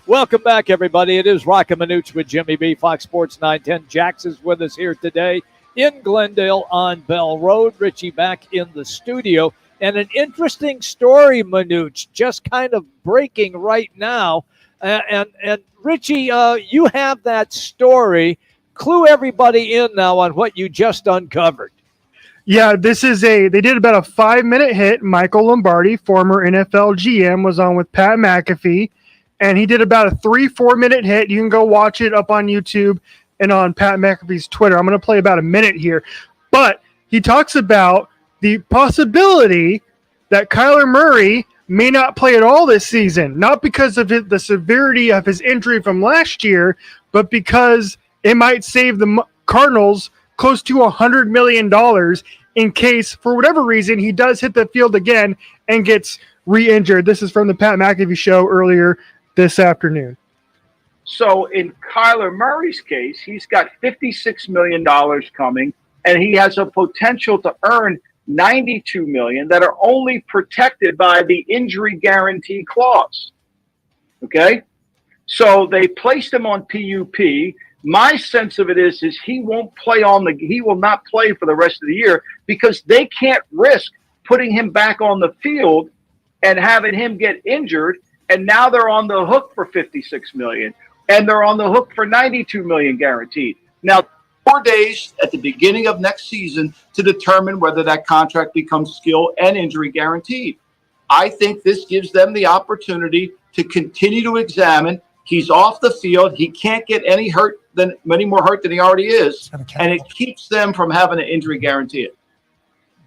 Welcome back, everybody. It is Rock and Minuch with Jimmy B, Fox Sports 910. Jax is with us here today in Glendale on Bell Road. Richie back in the studio. And an interesting story, Minuch, just kind of breaking right now. And Richie, you have that story. Clue everybody in now on what you just uncovered. Yeah, they did about a 5-minute hit. Michael Lombardi, former NFL GM, was on with Pat McAfee, and he did about a 3-4 minute hit. You can go watch it up on YouTube and on Pat McAfee's Twitter. I'm going to play about a minute here, but he talks about the possibility that Kyler Murray may not play at all this season, not because of the severity of his injury from last year, but because it might save the Cardinals close to $100 million in case, for whatever reason, he does hit the field again and gets re-injured. This is from the Pat McAfee show earlier this afternoon. So in Kyler Murray's case, he's got $56 million coming, and he has a potential to earn $92 million that are only protected by the injury guarantee clause. Okay? So they placed him on PUP. My sense of it is he will not play for the rest of the year because they can't risk putting him back on the field and having him get injured. And now they're on the hook for $56 million, and they're on the hook for $92 million guaranteed. Now, 4 days at the beginning of next season to determine whether that contract becomes skill and injury guaranteed. I think this gives them the opportunity to continue to examine. He's off the field. He can't get any more hurt than he already is, and it keeps them from having an injury guarantee.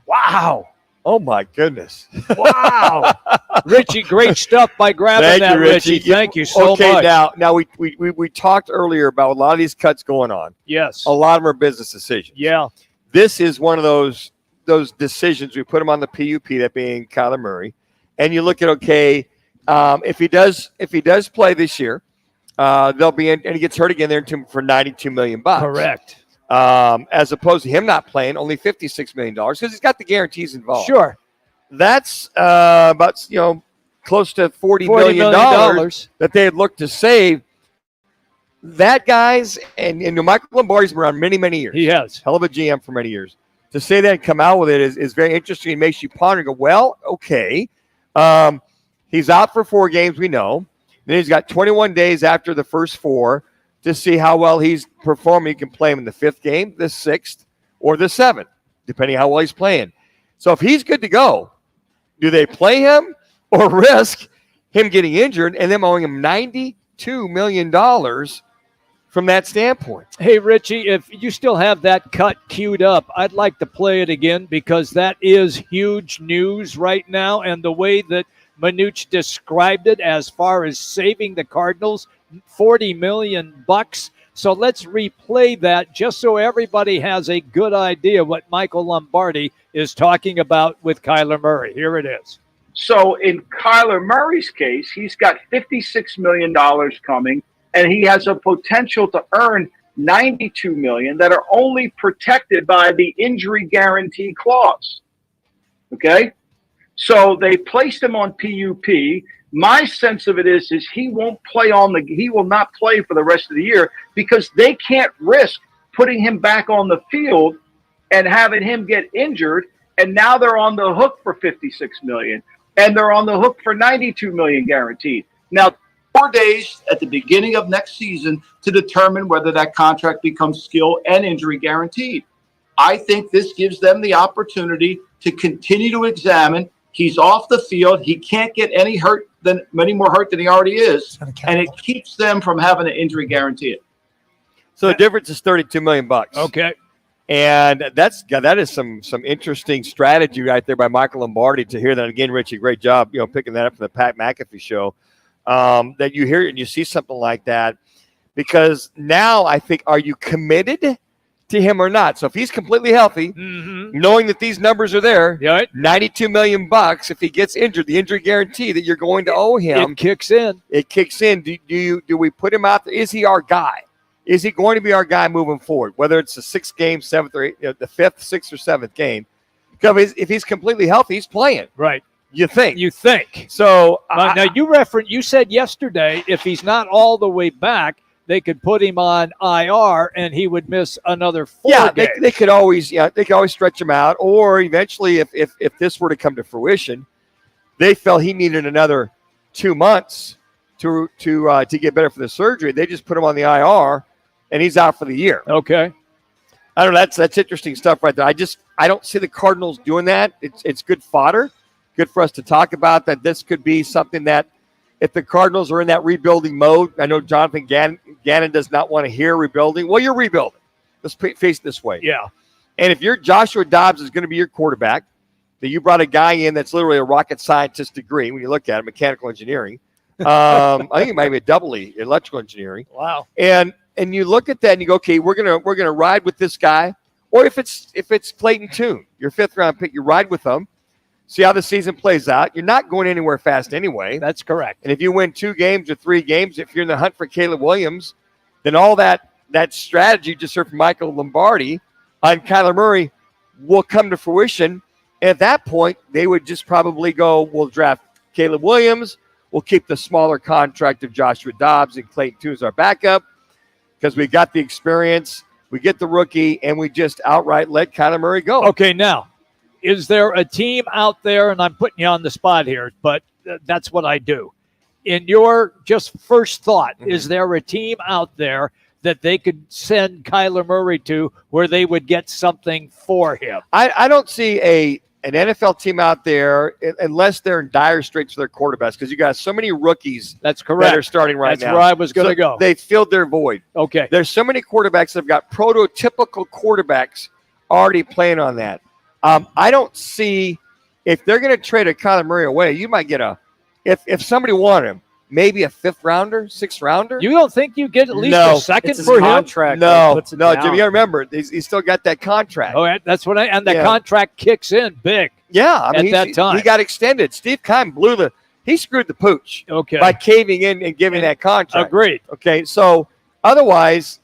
Wow. Oh, my goodness. Wow. Richie, great stuff by grabbing that, Richie. Thank you so much. Okay, now we talked earlier about a lot of these cuts going on. Yes. A lot of them are business decisions. Yeah. This is one of those decisions. We put him on the PUP, that being Kyler Murray, and you look at, if he does play this year, they'll be in, and he gets hurt again there for $92 million. Correct. As opposed to him not playing, only $56 million because he's got the guarantees involved. Sure. That's about close to $40 million that they had looked to save. That guys and Michael Lombardi's been around many, many years. He has. Hell of a GM for many years. To say that and come out with it is very interesting. It makes you ponder and go, well, okay. He's out for 4 games, we know. Then he's got 21 days after the first 4 to see how well he's performing. You can play him in the 5th game, the 6th, or the 7th, depending how well he's playing. So if he's good to go, do they play him or risk him getting injured and them owing him $92 million from that standpoint? Hey, Richie, if you still have that cut queued up, I'd like to play it again because that is huge news right now. And the way that Minuch described it as far as saving the Cardinals, $40 million. So let's replay that just so everybody has a good idea what Michael Lombardi is talking about with Kyler Murray. Here it is. So in Kyler Murray's case, he's got $56 million coming, and he has a potential to earn $92 million that are only protected by the injury guarantee clause. Okay? So they placed him on PUP. My sense of it is he will not play for the rest of the year because they can't risk putting him back on the field and having him get injured. And now they're on the hook for $56 million, and they're on the hook for $92 million guaranteed. Now, 4 days at the beginning of next season to determine whether that contract becomes skill and injury guaranteed. I think this gives them the opportunity to continue to examine. He's off the field. He can't get any more hurt than he already is, and it keeps them from having an injury guarantee. So the difference is $32 million. Okay. And that is some interesting strategy right there by Michael Lombardi to hear that. Again, Richie, great job, picking that up from the Pat McAfee show. That you hear and you see something like that, because now I think, are you committed to him or not? So if he's completely healthy, knowing that these numbers are there, $92 million, if he gets injured, the injury guarantee that you're going to owe him, it kicks in. It kicks in. Do we put him out there? Is he our guy? Is he going to be our guy moving forward? Whether it's the 6th game, 7th, or 8th, the 5th, 6th, or 7th game. Because if he's completely healthy, he's playing. Right. You think. You think. So Now you said yesterday if he's not all the way back, they could put him on IR and he would miss another 4 games. they could always stretch him out, or eventually if this were to come to fruition, they felt he needed another 2 months to get better for the surgery. They just put him on the IR and he's out for the year. Okay. I don't know. That's interesting stuff right there. I don't see the Cardinals doing that. It's good fodder. Good for us to talk about that. This could be something that if the Cardinals are in that rebuilding mode, I know Jonathan Gannon does not want to hear rebuilding. Well, you're rebuilding. Let's face it this way. Yeah. And if you're Joshua Dobbs is going to be your quarterback, that you brought a guy in that's literally a rocket scientist degree when you look at it, mechanical engineering. I think it might be a double E, electrical engineering. Wow. And you look at that and you go, okay, we're gonna ride with this guy. Or if it's Clayton Tune, your 5th round pick, you ride with them. See how the season plays out. You're not going anywhere fast anyway. That's correct. And if you win 2 games or 3 games, if you're in the hunt for Caleb Williams, then all that strategy just heard from Michael Lombardi on Kyler Murray will come to fruition. And at that point, they would just probably go, we'll draft Caleb Williams. We'll keep the smaller contract of Joshua Dobbs and Clayton Tune as our backup because we got the experience. We get the rookie, and we just outright let Kyler Murray go. Okay, now, is there a team out there, and I'm putting you on the spot here, but that's what I do. In your just first thought, is there a team out there that they could send Kyler Murray to where they would get something for him? I don't see an NFL team out there unless they're in dire straits for their quarterbacks because you got so many rookies That's correct. that are starting right now. That's where I was going to go. They filled their void. Okay. There's so many quarterbacks that have got prototypical quarterbacks already playing on that. I don't see if they're going to trade a Kyler Murray away, you might get if somebody wanted him, maybe a 5th rounder, 6th rounder. You don't think you get at least a second it's his for him? contract. No, puts it Jimmy, down. you gotta remember, he's still got that contract. Oh, that's what and the Yeah. contract kicks in big. Yeah, I mean, at that time. he got extended. Steve Keim he screwed the pooch Okay. by caving in and giving that contract. Agreed. Okay, so otherwise,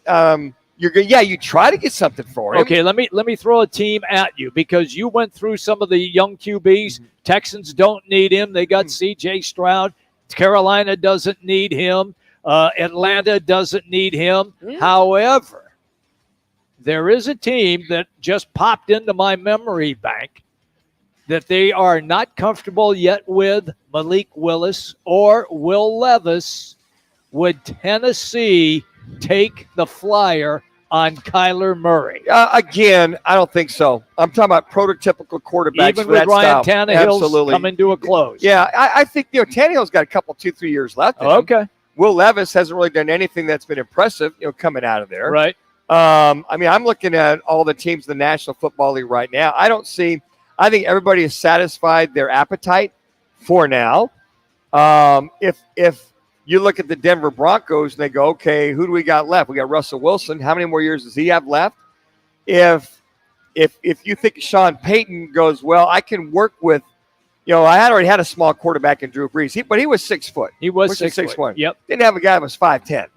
you try to get something for him. Okay, let me throw a team at you because you went through some of the young QBs. Texans don't need him. They got C.J. Stroud. Carolina doesn't need him. Atlanta doesn't need him. However, there is a team that just popped into my memory bank that they are not comfortable yet with Malik Willis or Will Levis. Would Tennessee take the flyer on Kyler Murray? Again, I don't think so. I'm talking about prototypical quarterbacks. Even for with that Ryan style. Tannehill's Absolutely. coming to a close. Yeah, I think Tannehill's got a couple, 2-3 years left. in him. Okay. Will Levis hasn't really done anything that's been impressive, coming out of there. Right. I mean, I'm looking at all the teams in the National Football League right now. I think everybody has satisfied their appetite for now. If you look at the Denver Broncos and they go, okay, who do we got left? We got Russell Wilson. How many more years does he have left? If you think Sean Payton goes, well, I can work with, I had already had a small quarterback in Drew Brees, but he was 6 foot. He was Which is 6'1". Yep. Didn't have a guy that was 5'10".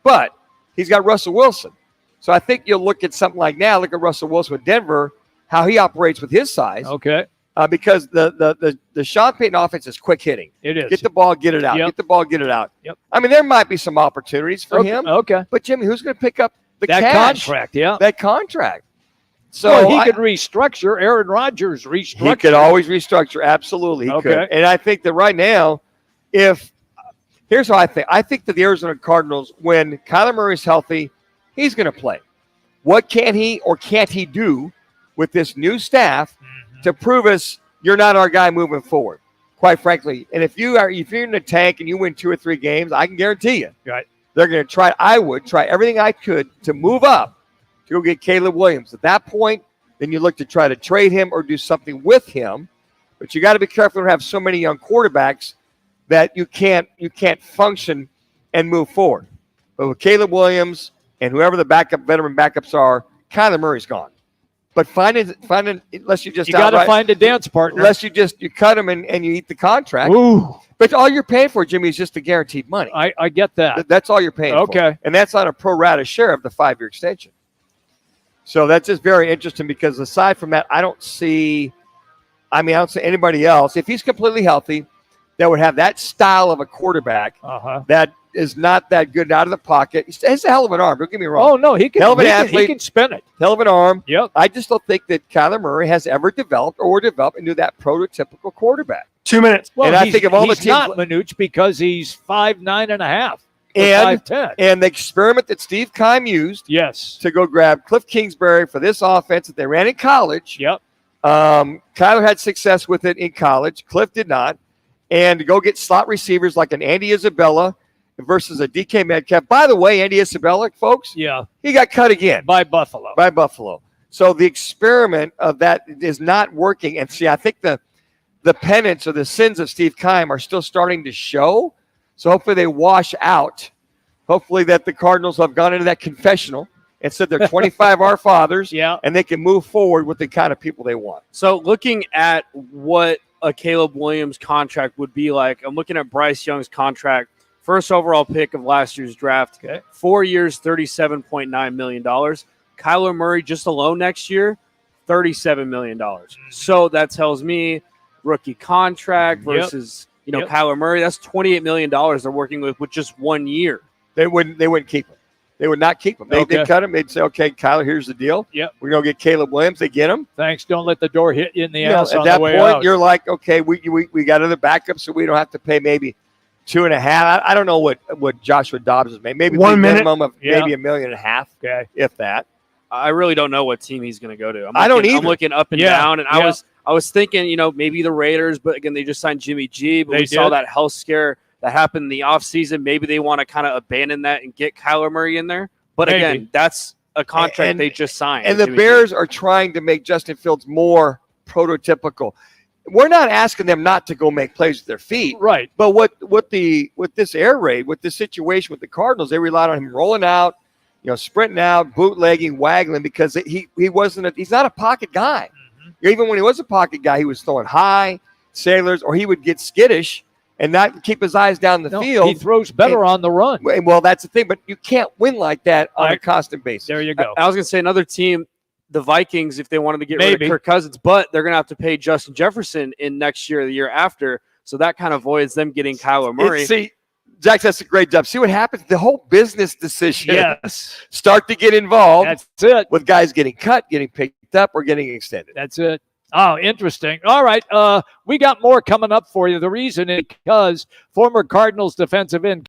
But he's got Russell Wilson. So I think you'll look at something like now, look at Russell Wilson with Denver, how he operates with his size. Okay. Because the Sean Payton offense is quick hitting. It is. Get the ball, get it out. Yep. Get the ball, get it out. Yep. I mean, there might be some opportunities for him. Okay. But, Jimmy, who's going to pick up the That cash? contract, yeah. That contract. So Well, he could restructure. Aaron Rodgers restructure. He could always restructure. Absolutely, he could. And I think that right now, here's how I think. I think that the Arizona Cardinals, when Kyler Murray's healthy, he's going to play. What can he or can't he do with this new staff to prove us you're not our guy moving forward? Quite frankly, and if you're in the tank and you win 2 or 3 games, I can guarantee you, Right. they're going to try. I would try everything I could to move up to go get Caleb Williams. At that point, then you look to try to trade him or do something with him. But you got to be careful to have so many young quarterbacks that you can't function and move forward. But with Caleb Williams and whoever the veteran backups are, Kyler Murray's gone. But finding unless you got to find a dance partner. Unless you cut him and you eat the contract. Ooh. But all you're paying for, Jimmy, is just the guaranteed money. I get that. That's all you're paying for. Okay. And that's on a pro rata share of the 5-year extension. So that's just very interesting because aside from that, I don't see I mean, I don't say anybody else. If he's completely healthy, that would have that style of a quarterback that is not that good out of the pocket. He has a hell of an arm. Don't get me wrong. Oh, no, he can, hell of an he athlete. can spin it. Hell of an arm. Yep. I just don't think that Kyler Murray has ever developed into that prototypical quarterback. 2 minutes. Well, and I think of all the he's teams, not Manuch because he's 5'9.5" and 5'10". And the experiment that Steve Keim used, yes, to go grab Cliff Kingsbury for this offense that they ran in college. Yep. Kyler had success with it in college. Cliff did not. And to go get slot receivers like an Andy Isabella versus a DK Metcalf. By the way, Andy Isabella, folks, yeah, he got cut again by Buffalo. So the experiment of that is not working. And see, I think the penance or the sins of Steve Keim are still starting to show. So hopefully they wash out. Hopefully that the Cardinals have gone into that confessional and said they're 25 Our Fathers, and they can move forward with the kind of people they want. So looking at what a Caleb Williams contract would be like, I'm looking at Bryce Young's contract, first overall pick of last year's draft, 4 years, $37.9 million. Kyler Murray just alone next year, $37 million. So that tells me rookie contract versus Kyler Murray, that's $28 million they're working with just 1 year. They wouldn't keep him. They would not keep him. They'd cut him. They'd say, okay, Kyler, here's the deal. Yep. We're going to get Caleb Williams. They get him. Thanks. Don't let the door hit you in the ass on the way out. At that point, you're like, okay, we got other backups, so we don't have to pay maybe 2.5. I don't know what Joshua Dobbs has made. Maybe 1 minute. Minimum of maybe $1.5 million, if that. I really don't know what team he's going to go to. I don't either. I'm looking up and down, and I was thinking, maybe the Raiders, but again, they just signed Jimmy G, but we saw that health scare that happened in the offseason. Maybe they want to kind of abandon that and get Kyler Murray in there. But again, that's a contract they just signed. And the Bears are trying to make Justin Fields more prototypical. We're not asking them not to go make plays with their feet. Right. But with this air raid, with this situation with the Cardinals, they relied on him rolling out, sprinting out, bootlegging, waggling, because he's not a pocket guy. Even when he was a pocket guy, he was throwing high, sailors, or he would get skittish and not keep his eyes down the field. He throws better on the run. Well, that's the thing, but you can't win like that on a constant basis. There you go. I was going to say another team, the Vikings, if they wanted to get rid of Kirk Cousins, but they're going to have to pay Justin Jefferson in next year or the year after. So that kind of avoids them getting Kyler Murray. See, Jack, that's a great job. See what happens? The whole business decision start to get involved. That's it. With guys getting cut, getting picked up, or getting extended. That's it. Oh, interesting. All right. We got more coming up for you. The reason is because former Cardinals defensive end